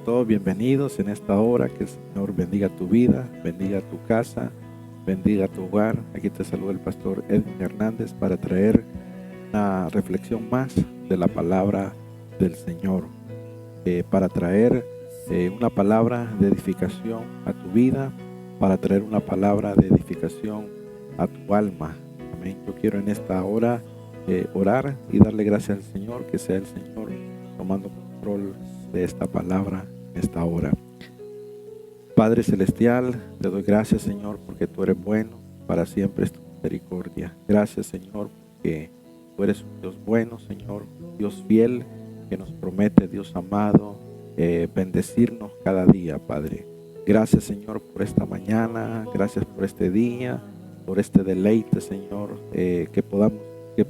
todos bienvenidos en esta hora. Que el Señor bendiga tu vida, bendiga tu casa, bendiga tu hogar. Aquí te saluda el pastor Edwin Hernández para traer una reflexión más de la palabra del Señor, para traer una palabra de edificación a tu vida, para traer una palabra de edificación a tu alma. Amén. Yo quiero en esta hora orar y darle gracias al Señor, que sea el Señor tomando control de esta palabra en esta hora. Padre celestial, te doy gracias, Señor, porque tú eres bueno, para siempre es tu misericordia. Gracias, Señor, porque tú eres un Dios bueno, Señor, Dios fiel, que nos promete, Dios amado, bendecirnos cada día, Padre. Gracias, Señor, por esta mañana, gracias por este día, por este deleite, Señor, que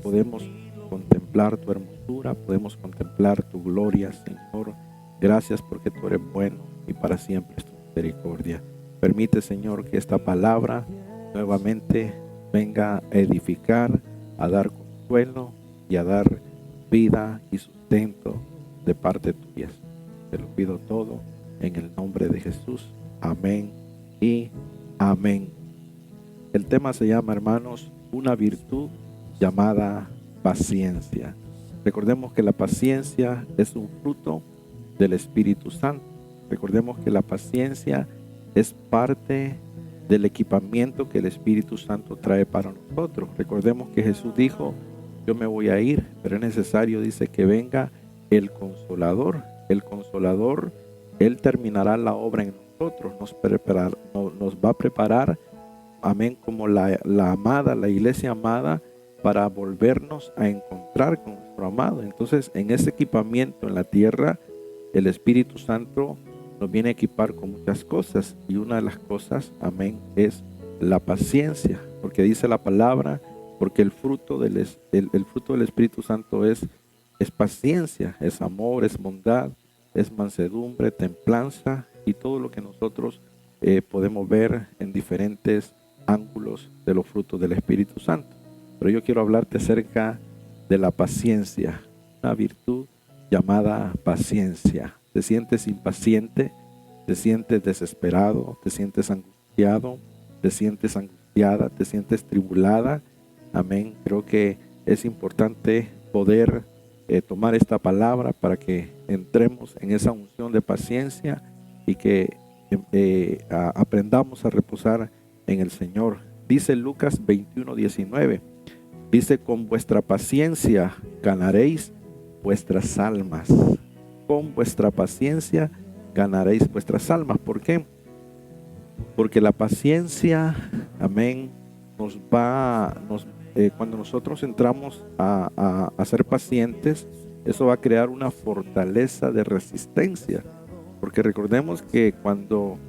podemos contemplar tu hermosura, podemos contemplar tu gloria, Señor. Gracias porque tú eres bueno y para siempre es tu misericordia. Permite, Señor, que esta palabra nuevamente venga a edificar, a dar consuelo y a dar vida y sustento de parte tuya. Te lo pido todo en el nombre de Jesús. Amén y amén. El tema se llama, hermanos, una virtud llamada paciencia. Recordemos que la paciencia es un fruto del Espíritu Santo. Recordemos que la paciencia es parte del equipamiento que el Espíritu Santo trae para nosotros. Recordemos que Jesús dijo: yo me voy a ir, pero es necesario, dice, que venga el Consolador. El Consolador, Él terminará la obra en nosotros, nos va a preparar, amén, como la amada, la iglesia amada, para volvernos a encontrar con nuestro amado. Entonces, en ese equipamiento en la tierra, el Espíritu Santo nos viene a equipar con muchas cosas, y una de las cosas, amén, es la paciencia, porque dice la palabra, porque el fruto del Espíritu Santo es paciencia, es amor, es bondad, es mansedumbre, templanza, y todo lo que nosotros podemos ver en diferentes ángulos de los frutos del Espíritu Santo. Pero yo quiero hablarte acerca de la paciencia, una virtud llamada paciencia. Te sientes impaciente, te sientes desesperado, te sientes angustiado, te sientes angustiada, te sientes tribulada. Amén. Creo que es importante poder tomar esta palabra para que entremos en esa unción de paciencia y que aprendamos a reposar en el Señor. Dice Lucas 21:19. Dice: con vuestra paciencia ganaréis vuestras almas. Con vuestra paciencia ganaréis vuestras almas. ¿Por qué? Porque la paciencia, amén, cuando nosotros entramos a ser pacientes, eso va a crear una fortaleza de resistencia. Porque recordemos que cuando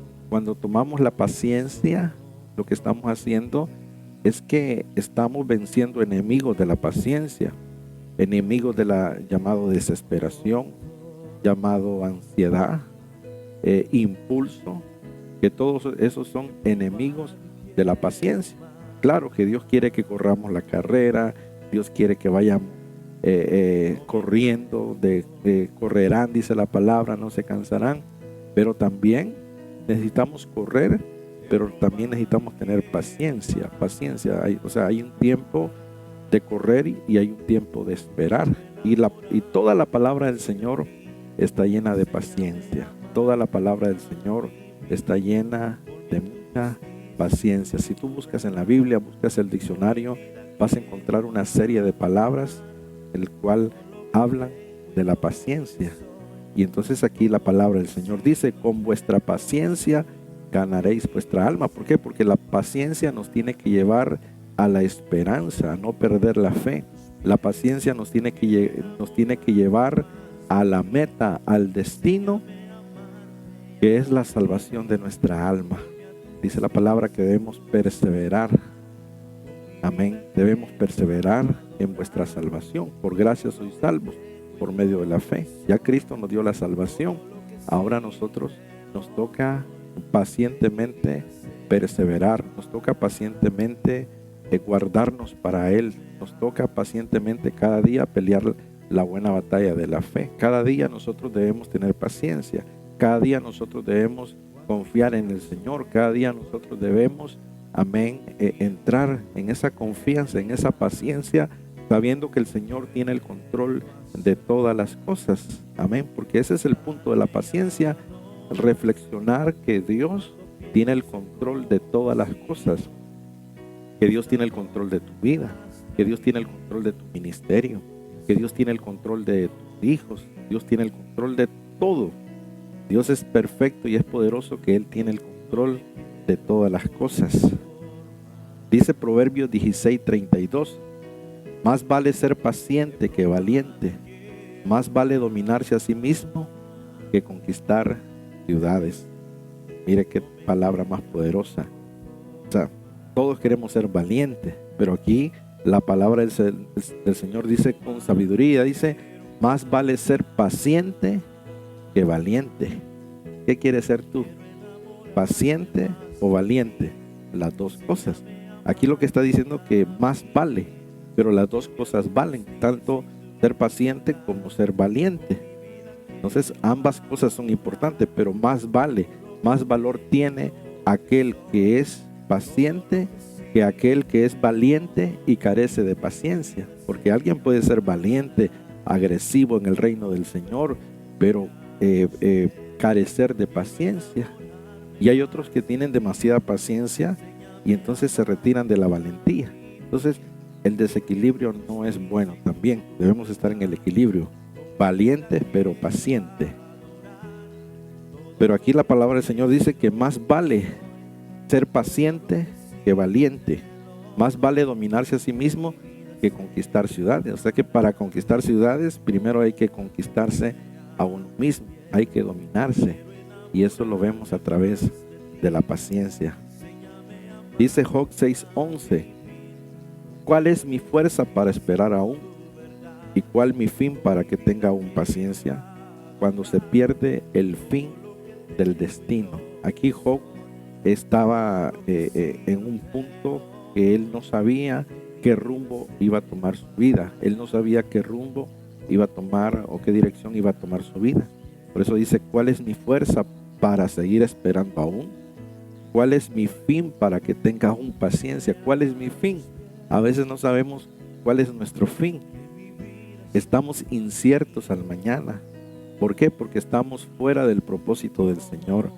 tomamos la paciencia, lo que estamos haciendo es que estamos venciendo enemigos de la paciencia, enemigos de la llamado desesperación, llamado ansiedad, impulso, que todos esos son enemigos de la paciencia. Claro que Dios quiere que corramos la carrera, Dios quiere que vayamos corriendo, correrán, dice la palabra, no se cansarán, pero también necesitamos correr, pero también necesitamos tener paciencia. Hay un tiempo de correr y hay un tiempo de esperar. Y toda la palabra del Señor está llena de paciencia. Toda la palabra del Señor está llena de mucha paciencia. Si tú buscas en la Biblia, buscas el diccionario, vas a encontrar una serie de palabras el cual hablan de la paciencia. Y entonces aquí la palabra del Señor dice: con vuestra paciencia ganaréis vuestra alma. ¿Por qué? Porque la paciencia nos tiene que llevar a la esperanza, a no perder la fe. La paciencia nos tiene que llevar a la meta, al destino, que es la salvación de nuestra alma. Dice la palabra que debemos perseverar. Amén. Debemos perseverar en vuestra salvación. Por gracia sois salvos por medio de la fe. Ya Cristo nos dio la salvación. Ahora nosotros nos toca pacientemente perseverar. Nos toca pacientemente guardarnos para Él. Nos toca pacientemente cada día pelear la buena batalla de la fe. Cada día nosotros debemos tener paciencia. cada día nosotros debemos confiar en el Señor. Cada día nosotros debemos, amén, entrar en esa confianza, en esa paciencia, sabiendo que el Señor tiene el control de todas las cosas. Amén, porque ese es el punto de la paciencia, reflexionar que Dios tiene el control de todas las cosas, que Dios tiene el control de tu vida, que Dios tiene el control de tu ministerio, que Dios tiene el control de tus hijos, Dios tiene el control de todo. Dios es perfecto y es poderoso, que Él tiene el control de todas las cosas. Dice Proverbios 16:32, más vale ser paciente que valiente, más vale dominarse a sí mismo que conquistar ciudades. Mire qué palabra más poderosa. O sea, todos queremos ser valientes, pero aquí la palabra del Señor dice con sabiduría, dice, más vale ser paciente que valiente. ¿Qué quieres ser tú? ¿Paciente o valiente? Las dos cosas. Aquí lo que está diciendo que más vale, pero las dos cosas valen, tanto ser paciente como ser valiente. Entonces ambas cosas son importantes, pero más vale, más valor tiene aquel que es paciente que aquel que es valiente y carece de paciencia. Porque alguien puede ser valiente, agresivo en el reino del Señor, pero carecer de paciencia. Y hay otros que tienen demasiada paciencia y entonces se retiran de la valentía. Entonces el desequilibrio no es bueno también. Debemos estar en el equilibrio, valiente pero paciente. Pero aquí la palabra del Señor dice que más vale ser paciente que valiente, más vale dominarse a sí mismo que conquistar ciudades. O sea que para conquistar ciudades primero hay que conquistarse a uno mismo, hay que dominarse, y eso lo vemos a través de la paciencia. Dice Job 6:11, ¿cuál es mi fuerza para esperar aún? ¿Y cuál mi fin para que tenga aún paciencia? Cuando se pierde el fin del destino. Aquí Job estaba en un punto que él no sabía qué rumbo iba a tomar su vida. Él no sabía qué rumbo iba a tomar o qué dirección iba a tomar su vida. Por eso dice, ¿cuál es mi fuerza para seguir esperando aún? ¿Cuál es mi fin para que tenga aún paciencia? ¿Cuál es mi fin? A veces no sabemos cuál es nuestro fin. Estamos inciertos al mañana. ¿Por qué? Porque estamos fuera del propósito del Señor.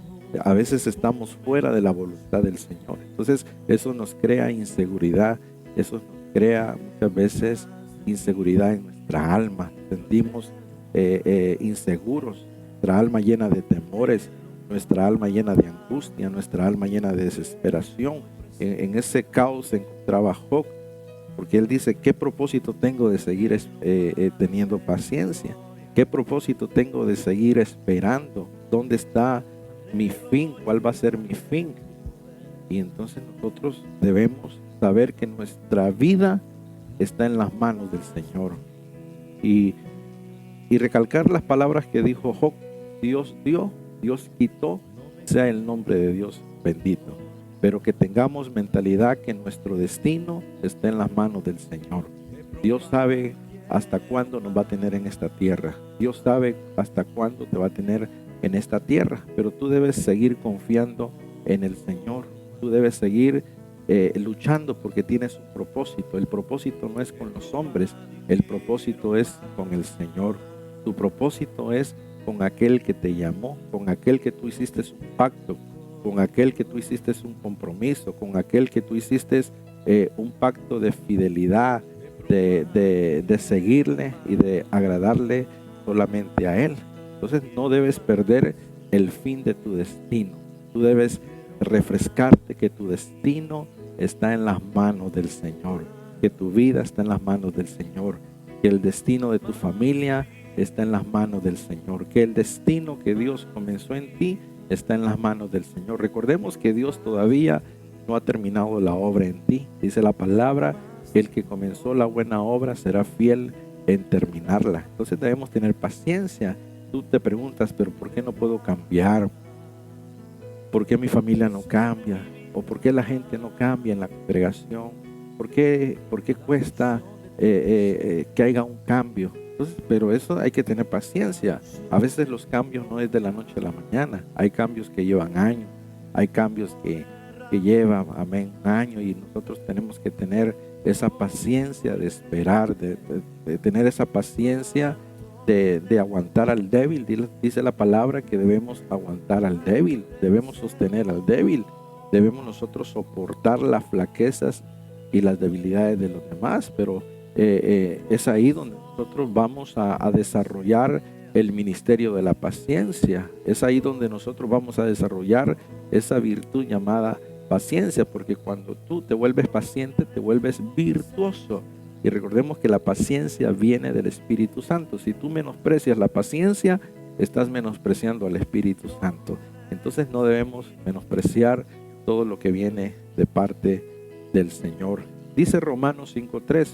A veces estamos fuera de la voluntad del Señor. Entonces eso nos crea inseguridad. Eso nos crea muchas veces inseguridad en nuestra alma. Sentimos inseguros. Nuestra alma llena de temores. Nuestra alma llena de angustia. Nuestra alma llena de desesperación. En ese caos se encontraba Job. Porque él dice, ¿qué propósito tengo de seguir teniendo paciencia? ¿Qué propósito tengo de seguir esperando? ¿Dónde está mi fin? ¿Cuál va a ser mi fin? Y entonces nosotros debemos saber que nuestra vida está en las manos del Señor. Y recalcar las palabras que dijo Job: Dios dio, Dios quitó, sea el nombre de Dios bendito. Pero que tengamos mentalidad que nuestro destino está en las manos del Señor. Dios sabe hasta cuándo nos va a tener en esta tierra. Dios sabe hasta cuándo te va a tener en esta tierra. Pero tú debes seguir confiando en el Señor. Tú debes seguir luchando porque tienes un propósito. El propósito no es con los hombres. El propósito es con el Señor. Tu propósito es con aquel que te llamó, con aquel que tú hiciste un pacto, con aquel que tú hiciste un compromiso, con aquel que tú hiciste un pacto de fidelidad, de seguirle y de agradarle solamente a Él. Entonces no debes perder el fin de tu destino. Tú debes refrescarte que tu destino está en las manos del Señor, que tu vida está en las manos del Señor, que el destino de tu familia está en las manos del Señor, que el destino que Dios comenzó en ti está en las manos del Señor. Recordemos que Dios todavía no ha terminado la obra en ti. Dice la palabra, el que comenzó la buena obra será fiel en terminarla. Entonces debemos tener paciencia. Tú te preguntas, pero ¿por qué no puedo cambiar? ¿Por qué mi familia no cambia? ¿O por qué la gente no cambia en la congregación? ¿Por qué cuesta que haya un cambio? Entonces, pero eso hay que tener paciencia. A veces los cambios no es de la noche a la mañana. Hay cambios que llevan años. Hay cambios que llevan, amén, un año, y nosotros tenemos que tener esa paciencia de esperar, de tener esa paciencia de aguantar al débil. Dice la palabra que debemos aguantar al débil, debemos sostener al débil, debemos nosotros soportar las flaquezas y las debilidades de los demás, pero es ahí donde nosotros vamos a desarrollar el ministerio de la paciencia. Es ahí donde nosotros vamos a desarrollar esa virtud llamada paciencia, porque cuando tú te vuelves paciente, te vuelves virtuoso. Y recordemos que la paciencia viene del Espíritu Santo. Si tú menosprecias la paciencia, estás menospreciando al Espíritu Santo. Entonces no debemos menospreciar todo lo que viene de parte del Señor. Dice Romanos 5:3,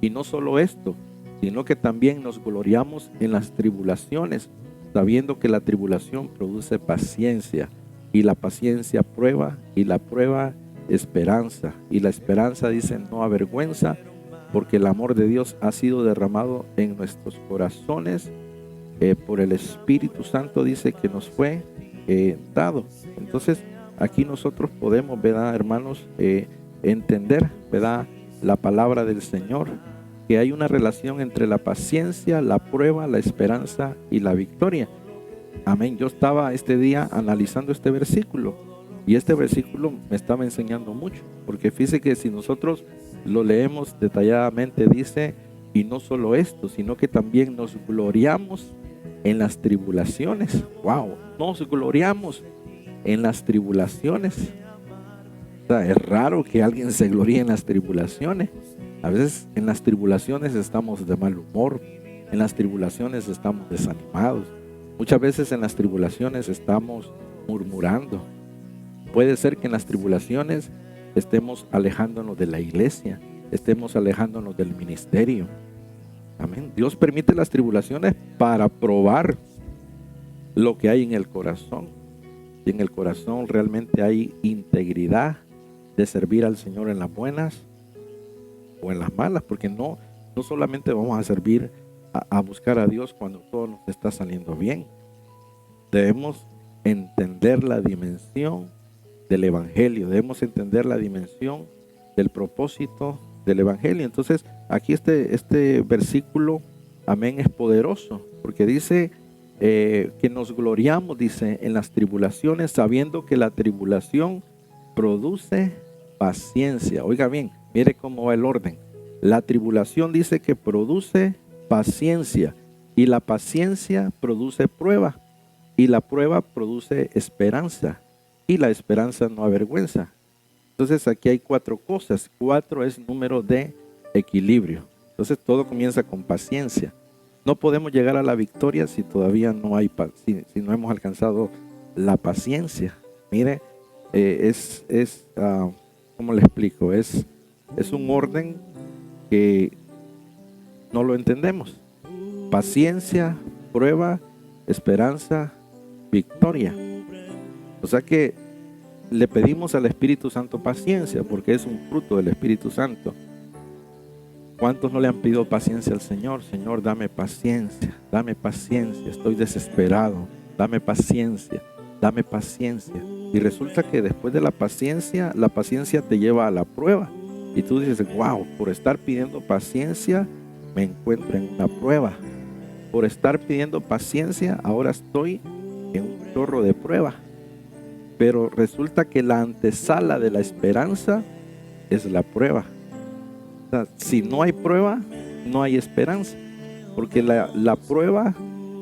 y no solo esto, sino que también nos gloriamos en las tribulaciones, sabiendo que la tribulación produce paciencia, y la paciencia prueba, y la prueba esperanza, y la esperanza, dice, no avergüenza, porque el amor de Dios ha sido derramado en nuestros corazones por el Espíritu Santo, dice, que nos fue dado. Entonces aquí nosotros podemos, ¿verdad, hermanos? Entender, ¿verdad?, la palabra del Señor, que hay una relación entre la paciencia, la prueba, la esperanza y la victoria. Amén. Yo estaba este día analizando este versículo, y este versículo me estaba enseñando mucho, porque fíjese que si nosotros lo leemos detalladamente, dice, y no solo esto, sino que también nos gloriamos en las tribulaciones. Wow, nos gloriamos en las tribulaciones. O sea, es raro que alguien se gloríe en las tribulaciones. A veces en las tribulaciones estamos de mal humor, en las tribulaciones estamos desanimados, muchas veces en las tribulaciones estamos murmurando. Puede ser que en las tribulaciones estemos alejándonos de la iglesia, estemos alejándonos del ministerio. Amén. Dios permite las tribulaciones para probar lo que hay en el corazón. Y en el corazón realmente hay integridad de servir al Señor en las buenas o en las malas, porque no solamente vamos a servir a buscar a Dios cuando todo nos está saliendo bien. Debemos entender la dimensión del Evangelio, debemos entender la dimensión del propósito del Evangelio. Entonces aquí este versículo, amén, es poderoso, porque dice que nos gloriamos, dice, en las tribulaciones, sabiendo que la tribulación produce paciencia. Oiga bien, mire cómo va el orden. La tribulación dice que produce paciencia, y la paciencia produce prueba, y la prueba produce esperanza, y la esperanza no avergüenza. Entonces aquí hay 4 cosas. 4 es número de equilibrio. Entonces todo comienza con paciencia. No podemos llegar a la victoria si todavía no hay si no hemos alcanzado la paciencia. Mire, ¿cómo le explico? Es un orden que no lo entendemos. Paciencia, prueba, esperanza, victoria. O sea que le pedimos al Espíritu Santo paciencia, porque es un fruto del Espíritu Santo. ¿Cuántos no le han pedido paciencia al Señor? Señor, dame paciencia, estoy desesperado, dame paciencia, dame paciencia. Y resulta que después de la paciencia te lleva a la prueba. Y tú dices, wow, por estar pidiendo paciencia, me encuentro en una prueba. Por estar pidiendo paciencia, ahora estoy en un chorro de prueba. Pero resulta que la antesala de la esperanza es la prueba. O sea, si no hay prueba, no hay esperanza. Porque la prueba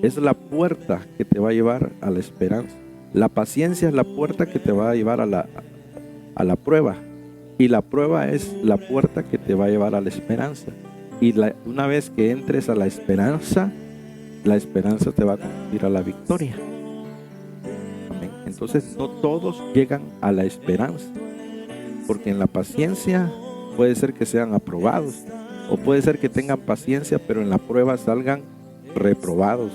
es la puerta que te va a llevar a la esperanza. La paciencia es la puerta que te va a llevar a la prueba. Y la prueba es la puerta que te va a llevar a la esperanza. Y una vez que entres a la esperanza te va a conducir a la victoria. Amén. Entonces no todos llegan a la esperanza, porque en la paciencia puede ser que sean aprobados, o puede ser que tengan paciencia pero en la prueba salgan reprobados.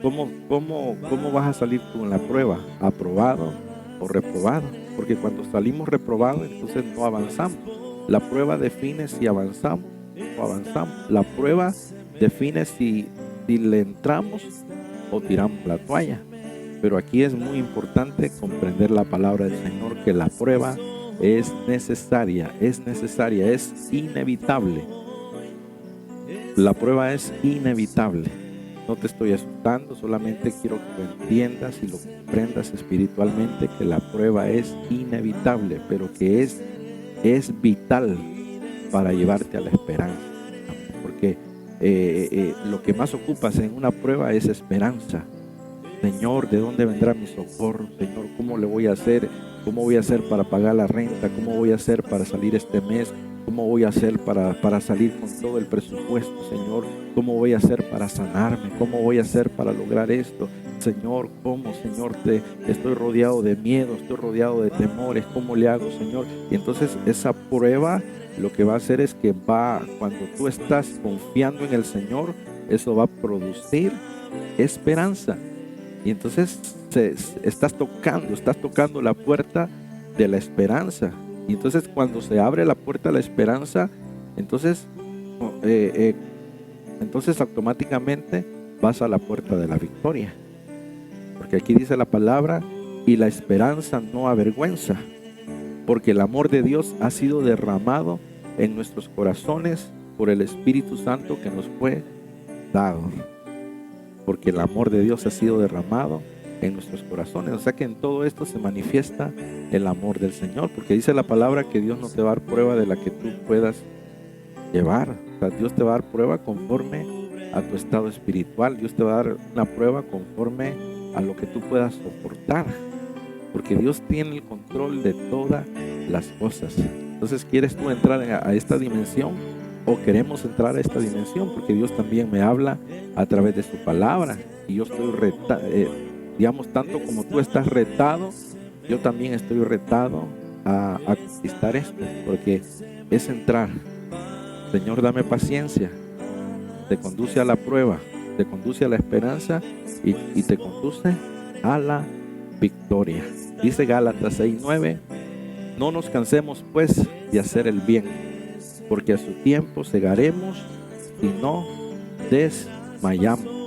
¿Cómo vas a salir tú en la prueba? ¿Aprobado o reprobado? Porque cuando salimos reprobados, entonces no avanzamos. La prueba define si avanzamos o avanzamos. La prueba define si le entramos o tiramos la toalla. Pero aquí es muy importante comprender la palabra del Señor, que la prueba es necesaria, es inevitable. La prueba es inevitable. No te estoy asustando, solamente quiero que lo entiendas y lo comprendas espiritualmente, que la prueba es inevitable, pero que es vital para llevarte a la esperanza. Porque lo que más ocupas en una prueba es esperanza. Señor, ¿de dónde vendrá mi socorro? Señor, ¿cómo le voy a hacer? ¿Cómo voy a hacer para pagar la renta? ¿Cómo voy a hacer para salir este mes? ¿Cómo voy a hacer para salir con todo el presupuesto, Señor? ¿Cómo voy a hacer para sanarme? ¿Cómo voy a hacer para lograr esto? Señor, ¿cómo, Señor? Estoy rodeado de miedo, estoy rodeado de temores. ¿Cómo le hago, Señor? Y entonces esa prueba lo que va a hacer es que cuando tú estás confiando en el Señor, eso va a producir esperanza. Y entonces estás tocando la puerta de la esperanza. Y entonces cuando se abre la puerta de la esperanza, entonces automáticamente vas a la puerta de la victoria. Porque aquí dice la palabra, y la esperanza no avergüenza, porque el amor de Dios ha sido derramado en nuestros corazones por el Espíritu Santo que nos fue dado. Porque el amor de Dios ha sido derramado en nuestros corazones. O sea que en todo esto se manifiesta el amor del Señor, porque dice la palabra que Dios no te va a dar prueba de la que tú puedas llevar. O sea, Dios te va a dar prueba conforme a tu estado espiritual. Dios te va a dar una prueba conforme a lo que tú puedas soportar, porque Dios tiene el control de todas las cosas. Entonces, ¿quieres tú entrar a esta dimensión? O queremos entrar a esta dimensión, porque Dios también me habla a través de su palabra. Y yo estoy digamos, tanto como tú estás retado, yo también estoy retado a conquistar esto, porque es entrar. Señor, dame paciencia. Te conduce a la prueba, te conduce a la esperanza y te conduce a la victoria. Dice Gálatas 6:9, no nos cansemos pues de hacer el bien, porque a su tiempo segaremos y no desmayamos.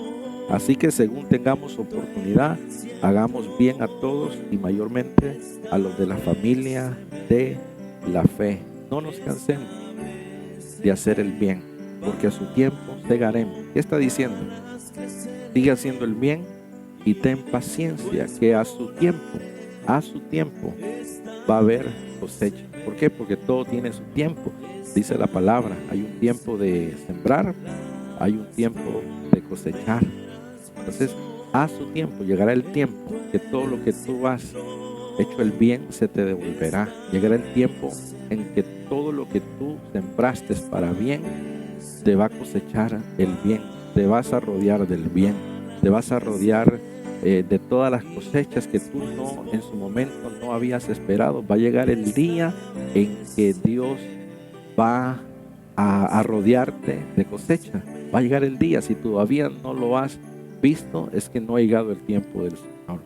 Así que según tengamos oportunidad, hagamos bien a todos y mayormente a los de la familia de la fe. No nos cansemos de hacer el bien, porque a su tiempo segaremos. ¿Qué está diciendo? Sigue haciendo el bien y ten paciencia, que a su tiempo va a haber cosecha. ¿Por qué? Porque todo tiene su tiempo. Dice la palabra, hay un tiempo de sembrar, hay un tiempo de cosechar. Entonces, a su tiempo, llegará el tiempo que todo lo que tú has hecho el bien se te devolverá. Llegará el tiempo en que todo lo que tú sembraste para bien, te va a cosechar el bien. Te vas a rodear del bien. Te vas a rodear de todas las cosechas que tú en su momento no habías esperado. Va a llegar el día en que Dios va a rodearte de cosecha. Va a llegar el día. Si todavía no lo has visto, es que no ha llegado el tiempo del Señor.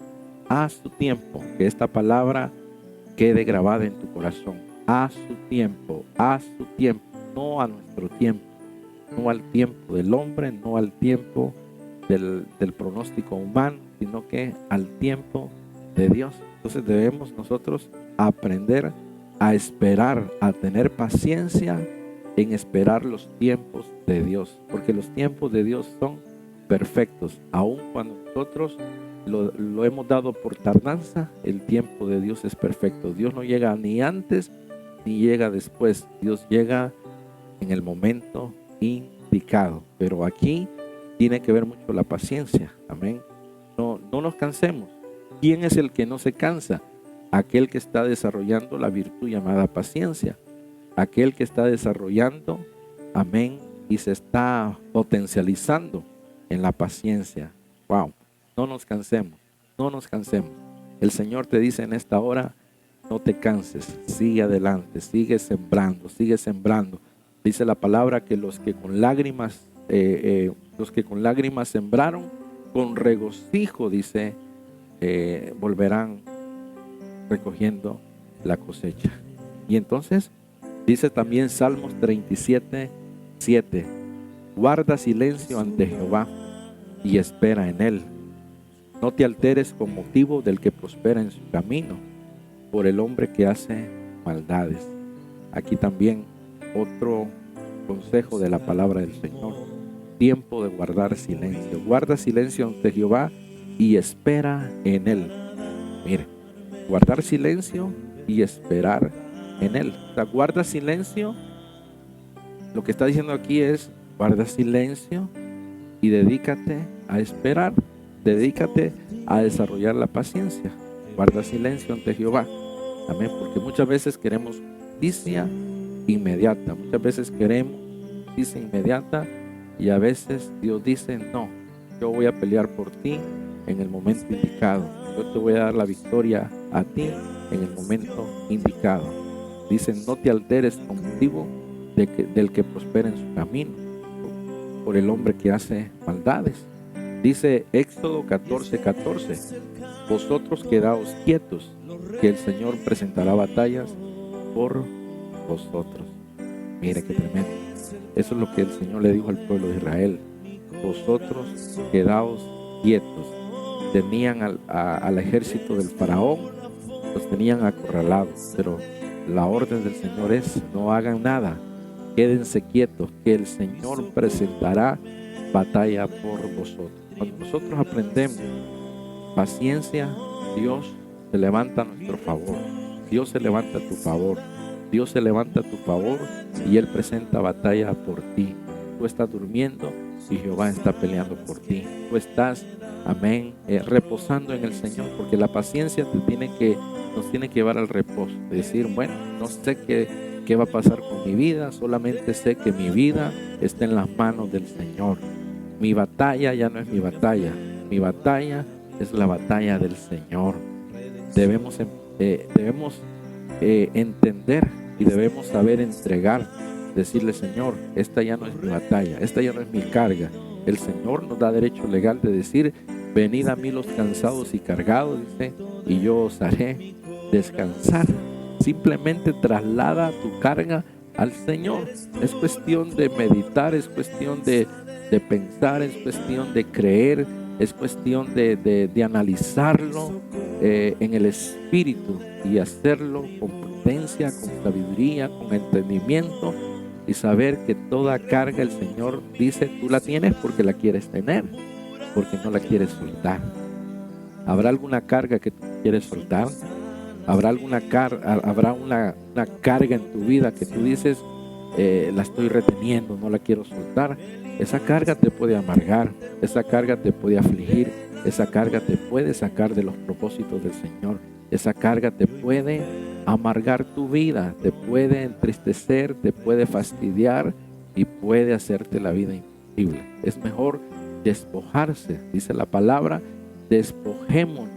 A su tiempo, que esta palabra quede grabada en tu corazón. A su tiempo, no a nuestro tiempo, no al tiempo del hombre, no al tiempo del pronóstico humano, sino que al tiempo de Dios. Entonces debemos nosotros aprender a esperar, a tener paciencia en esperar los tiempos de Dios, porque los tiempos de Dios son perfectos. Aun cuando nosotros lo hemos dado por tardanza, el tiempo de Dios es perfecto. Dios no llega ni antes ni llega después. Dios llega en el momento indicado. Pero aquí tiene que ver mucho la paciencia. Amén. No nos cansemos. ¿Quién es el que no se cansa? Aquel que está desarrollando la virtud llamada paciencia. Aquel que está desarrollando, amén, y se está potencializando en la paciencia. Wow. No nos cansemos, no nos cansemos. El Señor te dice en esta hora, no te canses, sigue adelante, sigue sembrando, sigue sembrando. Dice la palabra que los que con lágrimas sembraron, con regocijo, dice, volverán recogiendo la cosecha. Y entonces dice también Salmos 37:7, Guarda silencio ante Jehová y espera en él. No te alteres con motivo del que prospera en su camino, por el hombre que hace maldades. Aquí también otro consejo de la palabra del Señor. Tiempo de guardar silencio. Guarda silencio ante Jehová y espera en él. Mire, guardar silencio y esperar en él. O sea, guarda silencio. Lo que está diciendo aquí es, guarda silencio y dedícate a esperar. Dedícate a desarrollar la paciencia. Guarda silencio ante Jehová. Amén. Porque muchas veces queremos justicia inmediata. Muchas veces queremos justicia inmediata y a veces Dios dice, no, yo voy a pelear por ti en el momento indicado. Yo te voy a dar la victoria a ti en el momento indicado. Dice, no te alteres con motivo del que prospera en su camino, por el hombre que hace maldades. Dice Éxodo 14:14, vosotros quedaos quietos, que el Señor presentará batallas por vosotros. Mire qué tremendo. Eso es lo que el Señor le dijo al pueblo de Israel. Vosotros quedaos quietos. Tenían al ejército del faraón, los tenían acorralados, pero la orden del Señor es, no hagan nada, quédense quietos, que el Señor presentará batalla por vosotros. Cuando nosotros aprendemos paciencia, Dios se levanta a nuestro favor. Dios se levanta a tu favor. Dios se levanta a tu favor y Él presenta batalla por ti. Tú estás durmiendo y Jehová está peleando por ti. Tú estás, amén, reposando en el Señor, porque la paciencia nos tiene que llevar al reposo. Decir, bueno, no sé qué va a pasar con mi vida, solamente sé que mi vida está en las manos del Señor. Mi batalla ya no es mi batalla es la batalla del Señor. Debemos entender y debemos saber entregar, decirle, Señor, esta ya no es mi batalla, esta ya no es mi carga. El Señor nos da derecho legal de decir, venid a mí los cansados y cargados, dice, y yo os haré descansar. Simplemente traslada tu carga al Señor. Es cuestión de meditar, es cuestión de pensar, es cuestión de creer, es cuestión de analizarlo en el Espíritu y hacerlo con prudencia, con sabiduría, con entendimiento y saber que toda carga el Señor dice, tú la tienes porque la quieres tener, porque no la quieres soltar. ¿Habrá alguna carga que tú quieres soltar? ¿Habrá una carga en tu vida que tú dices, la estoy reteniendo, no la quiero soltar? Esa carga te puede amargar, esa carga te puede afligir, esa carga te puede sacar de los propósitos del Señor, esa carga te puede amargar tu vida, te puede entristecer, te puede fastidiar y puede hacerte la vida imposible. Es mejor despojarse, dice la palabra, despojémonos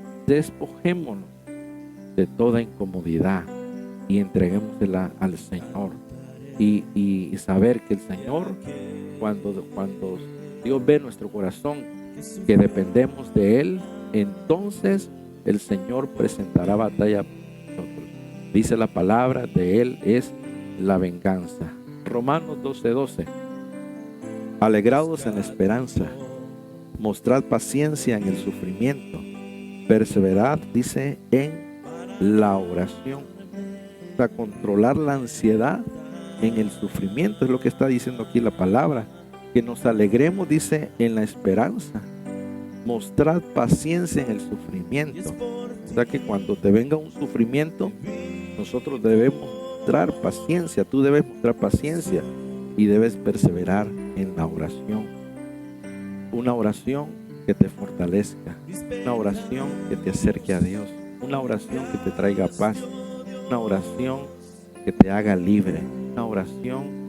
de toda incomodidad y entreguémosela al Señor. Y saber que el Señor, cuando Dios ve nuestro corazón, que dependemos de Él, entonces el Señor presentará batalla por nosotros. Dice la palabra, de Él es la venganza. Romanos 12:12. Alegrados en la esperanza, mostrad paciencia en el sufrimiento, perseverad, dice, en la oración. O sea, controlar la ansiedad en el sufrimiento, es lo que está diciendo aquí la palabra, que nos alegremos, dice, en la esperanza, mostrad paciencia en el sufrimiento. O sea que cuando te venga un sufrimiento, nosotros debemos mostrar paciencia, tú debes mostrar paciencia y debes perseverar en la oración. Una oración que te fortalezca, una oración que te acerque a Dios, una oración que te traiga paz, una oración que te haga libre, una oración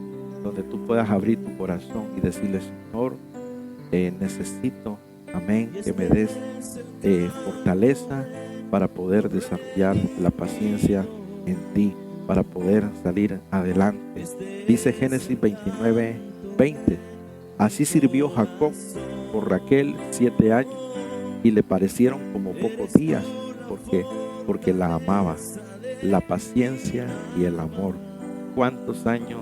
donde tú puedas abrir tu corazón y decirle, Señor, necesito, amén, que me des fortaleza para poder desarrollar la paciencia en ti, para poder salir adelante. Dice Génesis 29:20, así sirvió Jacob por Raquel 7 años y le parecieron como pocos días, porque la amaba. La paciencia y el amor. ¿Cuántos años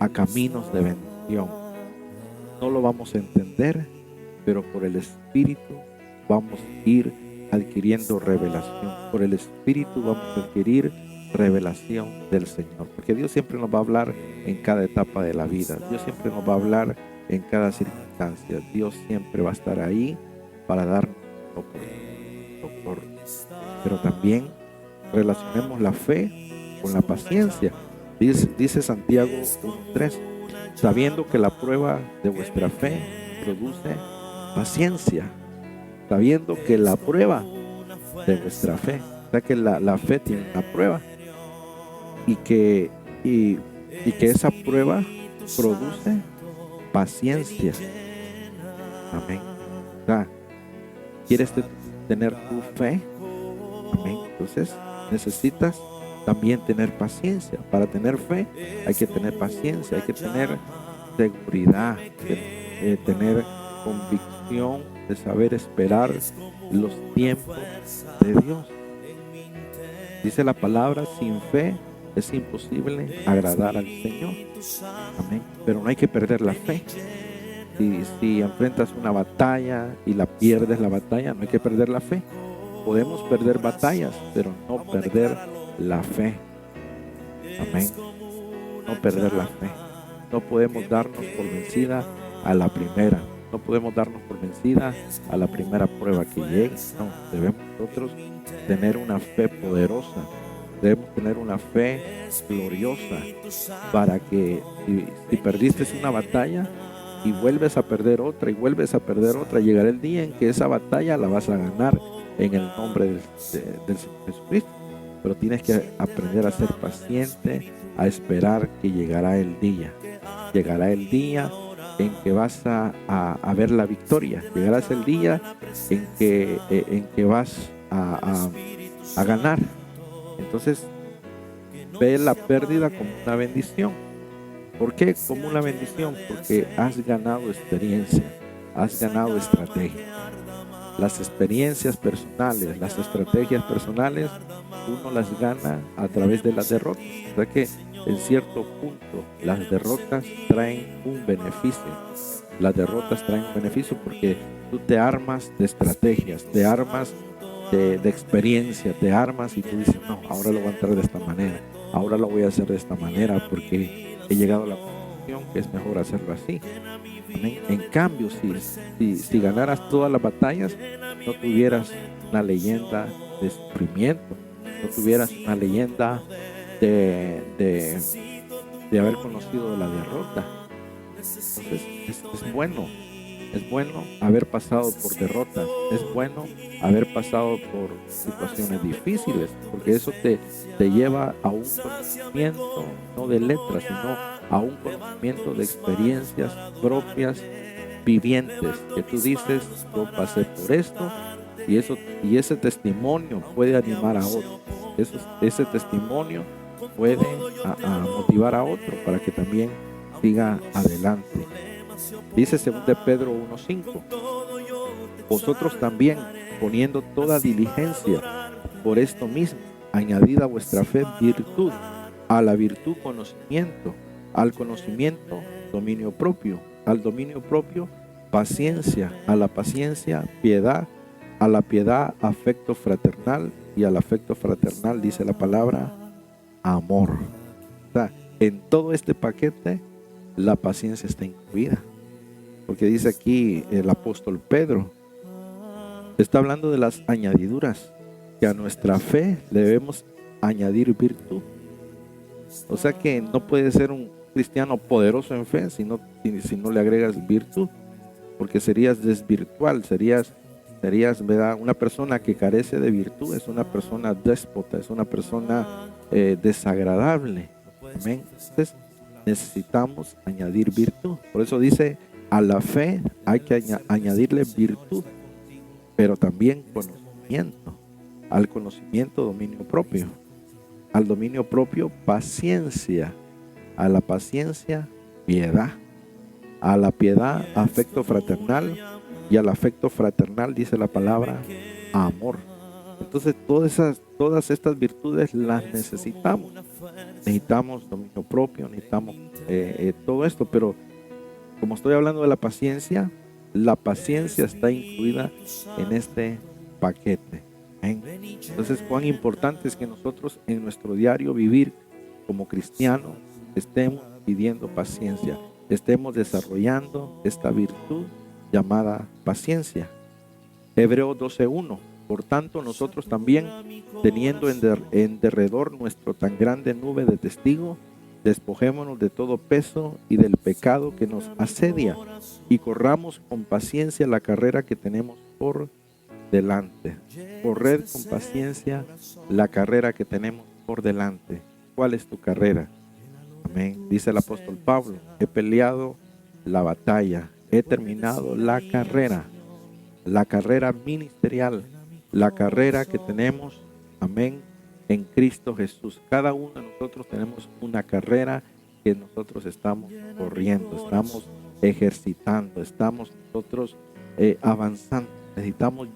a caminos de bendición. No lo vamos a entender, pero por el Espíritu vamos a ir adquiriendo revelación. Por el Espíritu vamos a adquirir revelación del Señor. Porque Dios siempre nos va a hablar en cada etapa de la vida. Dios siempre nos va a hablar en cada circunstancia. Dios siempre va a estar ahí para darnos socorro. Pero también relacionemos la fe con la paciencia. Dice Santiago 1:3, sabiendo que la prueba de vuestra fe produce paciencia. Sabiendo que la prueba de vuestra fe, o sea que la fe tiene una prueba y que esa prueba produce paciencia. Amén. O sea, ¿quieres tener tu fe? Amén. Entonces necesitas también tener paciencia. Para tener fe hay que tener paciencia, hay que tener seguridad, tener convicción de saber esperar los tiempos de Dios. Dice la palabra, sin fe es imposible agradar al Señor. Amén. Pero no hay que perder la fe. Si enfrentas una batalla y la pierdes la batalla, no hay que perder la fe. Podemos perder batallas, pero no perder la fe. Amén. No perder la fe. No podemos darnos por vencida a la primera. No podemos darnos por vencida a la primera prueba que llegue. No, debemos nosotros tener una fe poderosa. Debemos tener una fe gloriosa para que si perdiste una batalla y vuelves a perder otra y vuelves a perder otra, llegará el día en que esa batalla la vas a ganar en el nombre del Señor Jesucristo. Pero tienes que aprender a ser paciente, a esperar que llegará el día. Llegará el día en que vas a ver la victoria. Llegará el día en que vas a ganar. Entonces, ve la pérdida como una bendición. ¿Por qué como una bendición? Porque has ganado experiencia, has ganado estrategia. Las experiencias personales, las estrategias personales, uno las gana a través de las derrotas. O sea que en cierto punto las derrotas traen un beneficio. Las derrotas traen un beneficio porque tú te armas de estrategias, te armas de experiencia, te armas y tú dices, no, ahora lo voy a entrar de esta manera, ahora lo voy a hacer de esta manera porque he llegado a la conclusión que es mejor hacerlo así. En cambio, si ganaras todas las batallas, no tuvieras una leyenda de sufrimiento, no tuvieras una leyenda de haber conocido la derrota. Entonces es bueno haber pasado por derrotas, es bueno haber pasado por situaciones difíciles, porque eso te lleva a un conocimiento no de letras, sino a un conocimiento de experiencias propias vivientes, que tú dices, yo pasé por esto y ese testimonio puede animar a otro, ese testimonio puede a motivar a otro para que también siga adelante. Dice 2 de Pedro 1:5, vosotros también, poniendo toda diligencia por esto mismo, añadid a vuestra fe virtud, a la virtud conocimiento, al conocimiento dominio propio, al dominio propio paciencia, a la paciencia piedad, a la piedad afecto fraternal y al afecto fraternal dice la palabra amor. O sea, en todo este paquete la paciencia está incluida. Porque dice aquí el apóstol Pedro, está hablando de las añadiduras, que a nuestra fe le debemos añadir virtud. O sea que no puede ser un cristiano poderoso en fe si no le agregas virtud, porque serías desvirtual, serías ¿verdad? Una persona que carece de virtud es una persona déspota, es una persona desagradable. Amén. Entonces necesitamos añadir virtud. Por eso dice, a la fe hay que añadirle virtud, pero también conocimiento. Al conocimiento, dominio propio. Al dominio propio, paciencia. A la paciencia, piedad. A la piedad, afecto fraternal. Y al afecto fraternal, dice la palabra, amor. Entonces todas estas virtudes las necesitamos. Necesitamos dominio propio, necesitamos todo esto, pero como estoy hablando de la paciencia está incluida en este paquete. Amén. Entonces, cuán importante es que nosotros en nuestro diario vivir como cristianos estemos pidiendo paciencia, estemos desarrollando esta virtud llamada paciencia. Hebreos 12:1. Por tanto, nosotros también, teniendo en derredor nuestro tan grande nube de testigos, despojémonos de todo peso y del pecado que nos asedia, y corramos con paciencia la carrera que tenemos por delante. Corred con paciencia la carrera que tenemos por delante. ¿Cuál es tu carrera? Amén. Dice el apóstol Pablo: he peleado la batalla, he terminado la carrera ministerial, la carrera que tenemos, amén, en Cristo Jesús. Cada uno de nosotros tenemos una carrera que nosotros estamos corriendo, estamos ejercitando, estamos nosotros avanzando. Necesitamos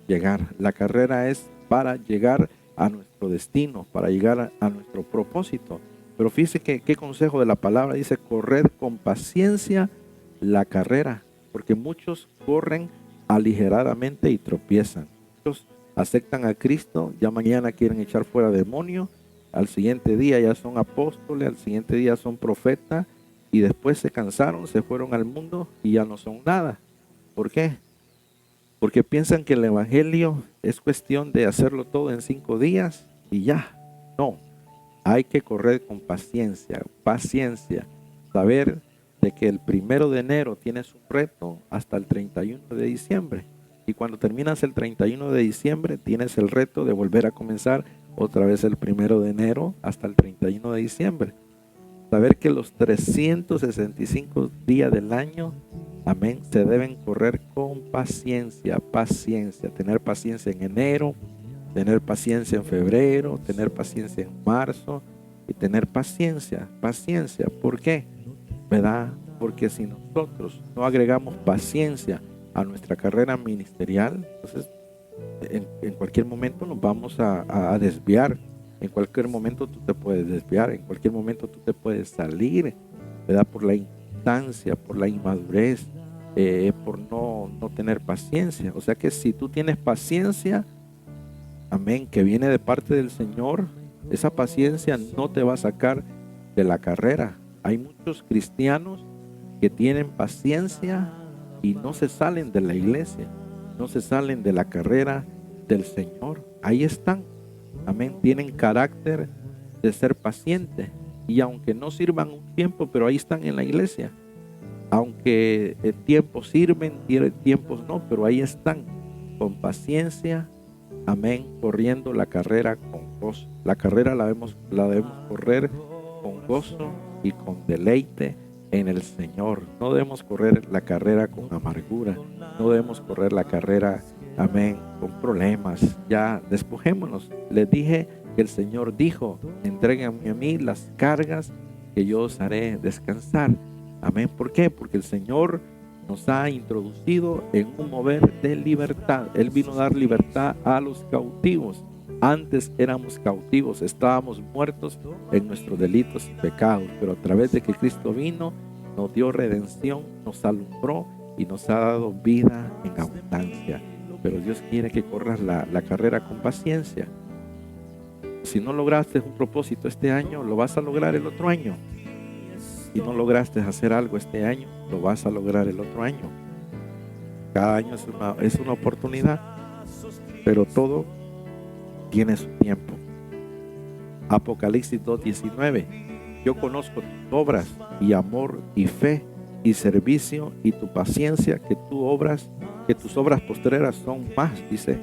llegar. La carrera es para llegar a nuestro destino, para llegar a nuestro propósito. Pero fíjese que qué consejo de la palabra dice: corred con paciencia la carrera, porque muchos corren aligeradamente y tropiezan. Muchos aceptan a Cristo, ya mañana quieren echar fuera demonios, al siguiente día ya son apóstoles, al siguiente día son profetas, y después se cansaron, se fueron al mundo y ya no son nada. ¿Por qué? Porque piensan que el evangelio es cuestión de hacerlo todo en 5 días y ya. No, hay que correr con paciencia, saber de que el 1 de enero tienes un reto hasta el 31 de diciembre. Y cuando terminas el 31 de diciembre, tienes el reto de volver a comenzar otra vez el 1 de enero hasta el 31 de diciembre. Saber que los 365 días del año, amén, se deben correr con paciencia. Tener paciencia en enero, tener paciencia en febrero, tener paciencia en marzo y tener paciencia. ¿Por qué? ¿Verdad? Porque si nosotros no agregamos paciencia a nuestra carrera ministerial, entonces en cualquier momento nos vamos a desviar. En cualquier momento tú te puedes desviar, en cualquier momento tú te puedes salir, ¿verdad? Por la instancia, por la inmadurez, por no tener paciencia. O sea que si tú tienes paciencia, amén, que viene de parte del Señor, esa paciencia no te va a sacar de la carrera. Hay muchos cristianos que tienen paciencia y no se salen de la iglesia, no se salen de la carrera del Señor. Ahí están, amén, tienen carácter de ser paciente, y aunque no sirvan un tiempo, pero ahí están en la iglesia. Aunque tiempos sirven, tiempos no, pero ahí están con paciencia, amén, corriendo la carrera con gozo. La carrera la debemos correr con gozo y con deleite en el Señor. No debemos correr la carrera con amargura, no debemos correr la carrera, amén, con problemas. Ya despojémonos. Les dije que el Señor dijo: entréguenme a mí las cargas que yo os haré descansar. Amén. ¿Por qué? Porque el Señor nos ha introducido en un mover de libertad. Él vino a dar libertad a los cautivos. Antes éramos cautivos, estábamos muertos en nuestros delitos y pecados, pero a través de que Cristo vino, nos dio redención, nos alumbró y nos ha dado vida en abundancia. Pero Dios quiere que corras la carrera con paciencia. Si no lograste un propósito este año, lo vas a lograr el otro año. Si no lograste hacer algo este año, lo vas a lograr el otro año. Cada año es una oportunidad, pero todo tiene su tiempo. Apocalipsis 2:19. Yo conozco tus obras y amor y fe y servicio y tu paciencia, que tus obras postreras son más, dice,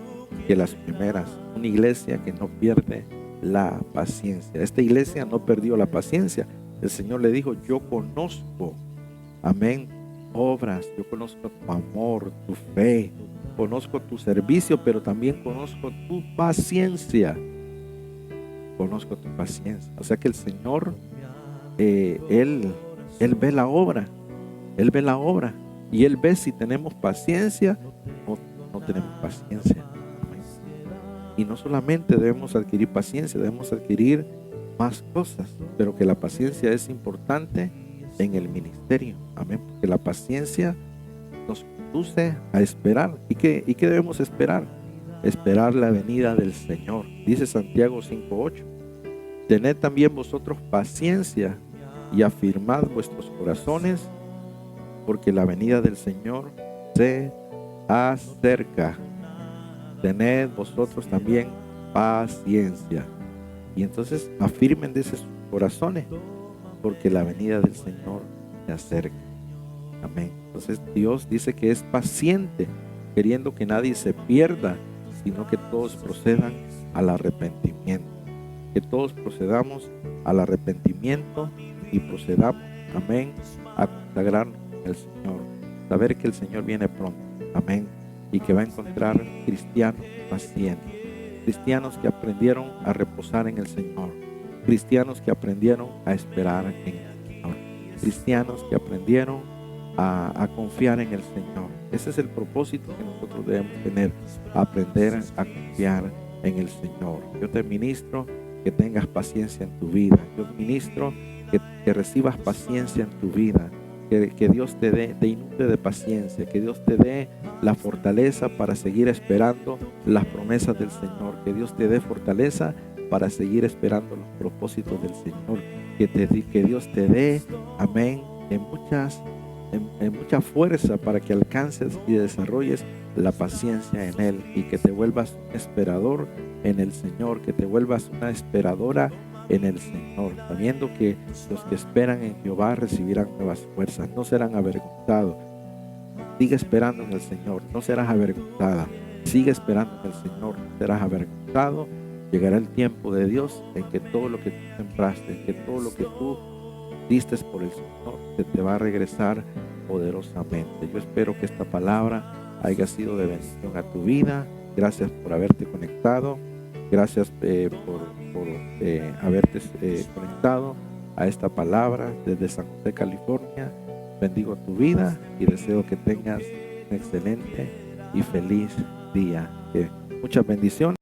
que las primeras. Una iglesia que no pierde la paciencia. Esta iglesia no perdió la paciencia. El Señor le dijo: yo conozco, amén, obras, yo conozco tu amor, tu fe, conozco tu servicio, pero también conozco tu paciencia. Conozco tu paciencia. O sea que el Señor, Él ve la obra. Él ve la obra. Y Él ve si tenemos paciencia o no tenemos paciencia. Y no solamente debemos adquirir paciencia, debemos adquirir más cosas, pero que la paciencia es importante en el ministerio. Amén. Porque la paciencia nos conduce a esperar. ¿Y qué debemos esperar? Esperar la venida del Señor. Dice Santiago 5:8. Tened también vosotros paciencia y afirmad vuestros corazones, porque la venida del Señor se acerca. Tened vosotros también paciencia. Y entonces afirmen desde sus corazones, porque la venida del Señor se acerca. Amén. Entonces Dios dice que es paciente, queriendo que nadie se pierda, sino que todos procedan al arrepentimiento. Que todos procedamos al arrepentimiento y procedamos, amén, a consagrarnos al Señor. Saber que el Señor viene pronto, amén, y que va a encontrar cristianos pacientes, cristianos que aprendieron a reposar en el Señor, cristianos que aprendieron a esperar en el Señor, cristianos que aprendieron a confiar en el Señor. Ese es el propósito que nosotros debemos tener, aprender a confiar en el Señor. Yo te ministro que tengas paciencia en tu vida. Yo ministro que recibas paciencia en tu vida. Que Dios te inunde de paciencia, que Dios te dé la fortaleza para seguir esperando las promesas del Señor, que Dios te dé fortaleza para seguir esperando los propósitos del Señor, que Dios te dé, amén, en mucha fuerza para que alcances y desarrolles la paciencia en Él, y que te vuelvas un esperador en el Señor, que te vuelvas una esperadora en el Señor, sabiendo que los que esperan en Jehová recibirán nuevas fuerzas, no serán avergonzados. Sigue esperando en el Señor, no serás avergonzada. Sigue esperando en el Señor, no serás avergonzado. Llegará el tiempo de Dios en que todo lo que tú sembraste, en que todo lo que tú diste por el Señor, se te va a regresar poderosamente. Yo espero que esta palabra haya sido de bendición a tu vida. Gracias por haberte conectado. Gracias por haberte conectado a esta palabra desde San José, California. Bendigo tu vida y deseo que tengas un excelente y feliz día. Muchas bendiciones.